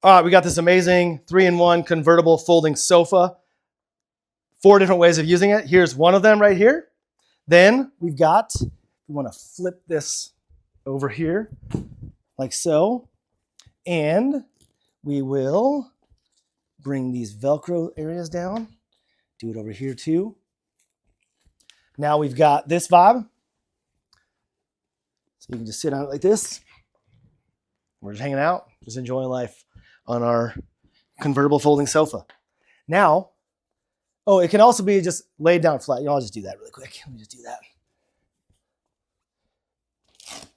All right, we got this amazing 3-in-1 convertible folding sofa. 4 different ways of using it. Here's one of them right here. Then we've got, we want to flip this over here like so. And we will bring these Velcro areas down. Do it over here too. Now we've got this vibe. So you can just sit on it like this. We're just hanging out, just enjoying life on our convertible folding sofa. Now, oh, it can also be just laid down flat. I'll just do that really quick. Let me just do that.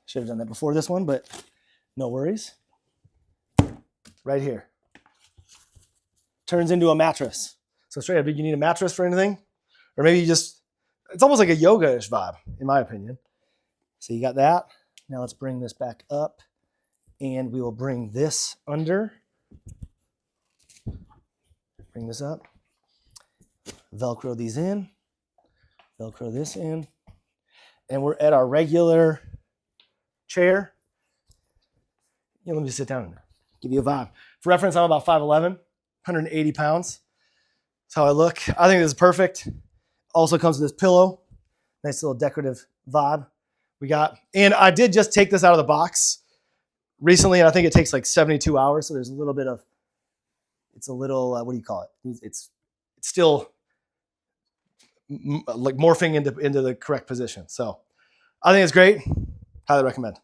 Should have done that before this one, but no worries. Right here. Turns into a mattress. So straight up, you need a mattress for anything? Or maybe you just, it's almost like a yoga-ish vibe, in my opinion. So you got that. Now let's bring this back up. And we will bring this under. Bring this up. Velcro these in. Velcro this in. And we're at our regular chair. Yeah, let me just sit down and give you a vibe. For reference, I'm about 5'11", 180 pounds. That's how I look. I think this is perfect. Also comes with this pillow. Nice little decorative vibe we got. And I did just take this out of the box recently, and I think it takes like 72 hours. So there's a little bit of, it's a little, what do you call it? It's still like morphing into the correct position. So I think it's great. Highly recommend.